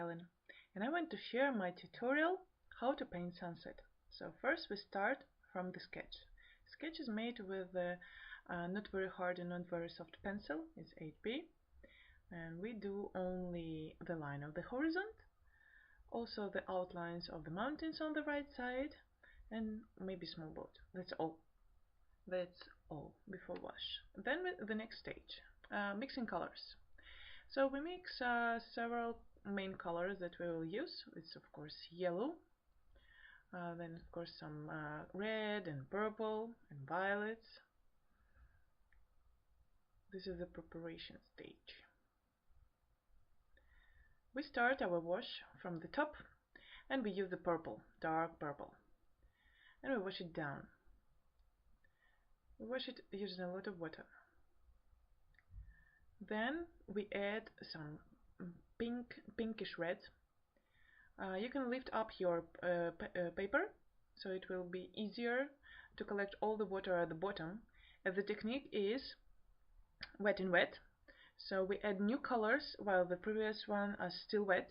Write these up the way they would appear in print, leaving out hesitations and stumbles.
Ellen, and I want to share my tutorial how to paint sunset. So first we start from the sketch. Sketch is made with a not very hard and not very soft pencil. It's 8B, and we do only the line of the horizon, also the outlines of the mountains on the right side, and maybe small boat. That's all. That's all before wash. Then the next stage, mixing colors. So we mix several main colors that we will use. It's of course yellow, then of course some red and purple and violets. This is the preparation stage. We start our wash from the top and we use the purple, dark purple, and we wash it down. We wash it using a lot of water. Then we add some pinkish red. You can lift up your paper, so it will be easier to collect all the water at the bottom. And the technique is wet in wet. So we add new colors while the previous one are still wet.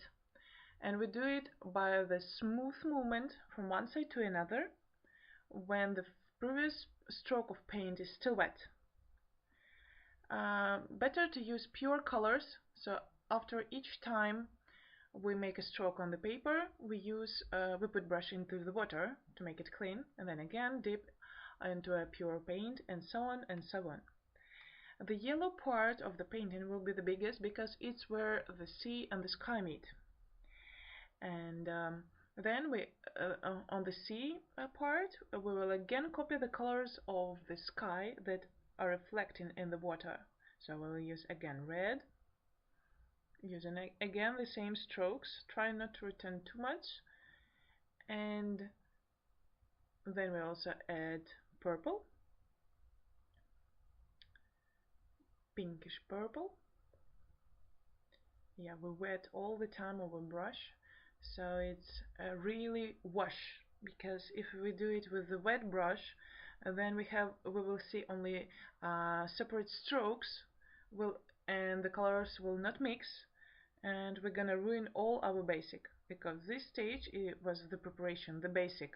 And we do it by the smooth movement from one side to another when the previous stroke of paint is still wet. Better to use pure colors, so after each time we make a stroke on the paper, we put brush into the water to make it clean, and then again dip into a pure paint, and so on and so on. The yellow part of the painting will be the biggest because it's where the sea and the sky meet. And then we on the sea part, we will again copy the colors of the sky that are reflecting in the water. So we'll use again red, using again the same strokes, try not to return too much, and then we also add purple, pinkish purple. Yeah, we wet all the time over brush, so it's a really wash, because if we do it with the wet brush, then we will see only separate strokes, and the colors will not mix, and we're gonna ruin all our basic, because this stage was the preparation, the basic,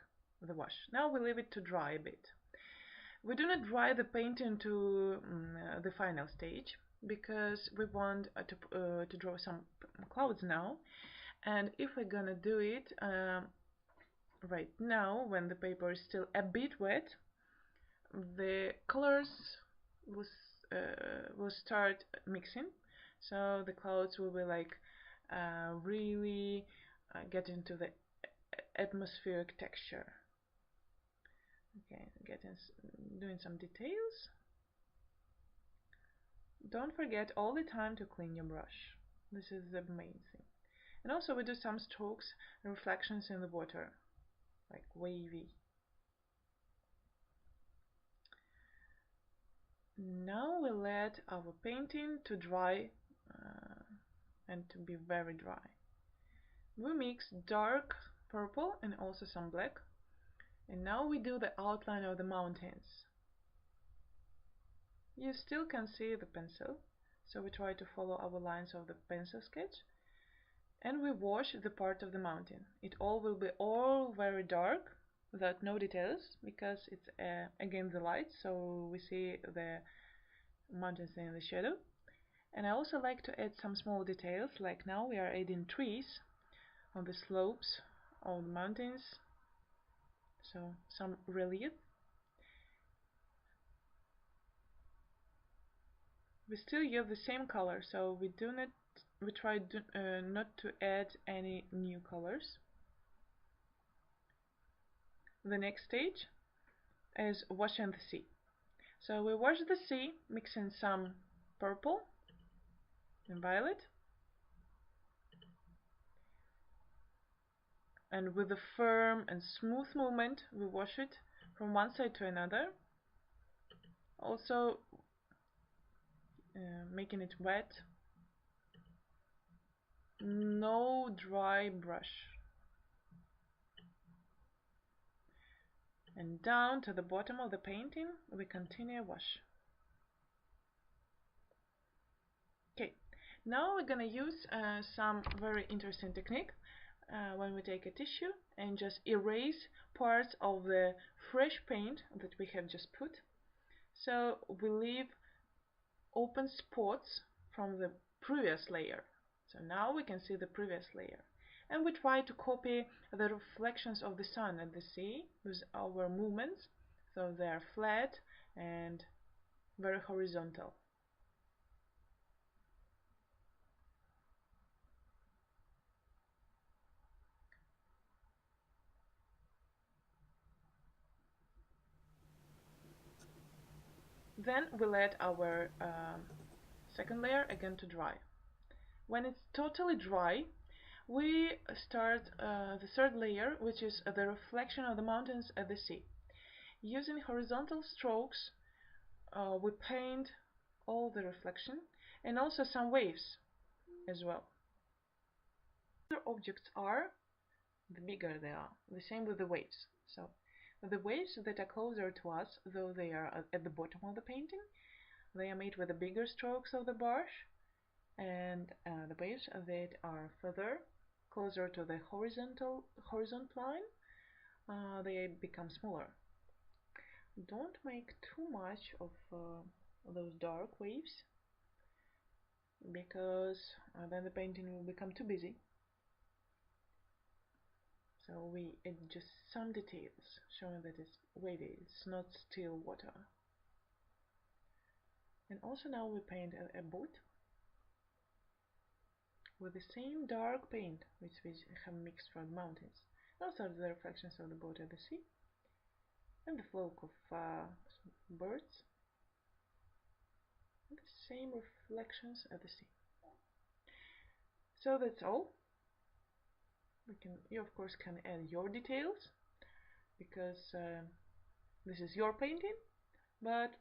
the wash. Now we leave it to dry a bit. We do not dry the painting to the final stage, because we want to draw some clouds now, and if we're gonna do it right now when the paper is still a bit wet, the colors will start mixing, so the clouds will be like really get into the atmospheric texture. Okay, doing some details. Don't forget all the time to clean your brush. This is the main thing. And also we do some strokes and reflections in the water, like wavy. Now we let our painting to dry and to be very dry. We mix dark purple and also some black, and now we do the outline of the mountains. You still can see the pencil, so we try to follow our lines of the pencil sketch, and we wash the part of the mountain. It all will be very dark without no details, because it's against the light, so we see the mountains in the shadow. And I also like to add some small details, like now we are adding trees on the slopes of the mountains, so some relief. We still use the same color, so we try not to add any new colors. The next stage is washing the sea. So we wash the sea, mixing some purple and violet, and with a firm and smooth movement we wash it from one side to another, also making it wet, no dry brush, and down to the bottom of the painting we continue wash. Okay, Now we're gonna use some very interesting technique when we take a tissue and just erase parts of the fresh paint that we have just put. So we leave open spots from the previous layer. So now we can see the previous layer. And we try to copy the reflections of the sun at the sea with our movements. So they are flat and very horizontal. Then we let our second layer again to dry. When it's totally dry, we start the third layer, which is the reflection of the mountains at the sea. Using horizontal strokes, we paint all the reflection and also some waves as well. The objects are, the bigger they are. The same with the waves. So the waves that are closer to us, though they are at the bottom of the painting, they are made with the bigger strokes of the brush, and the waves that are further, closer to the horizontal line, they become smaller. Don't make too much of those dark waves, because then the painting will become too busy. So we add just some details showing that it's wavy, it's not still water. And also now we paint a boat with the same dark paint which we have mixed from the mountains. Also the reflections of the boat at the sea and the flock of birds, and the same reflections at the sea. So that's all. You of course can add your details, because this is your painting, but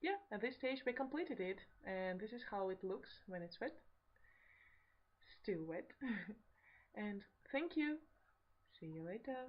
yeah, at this stage we completed it, and this is how it looks when it's wet. Still wet. And thank you. See you later.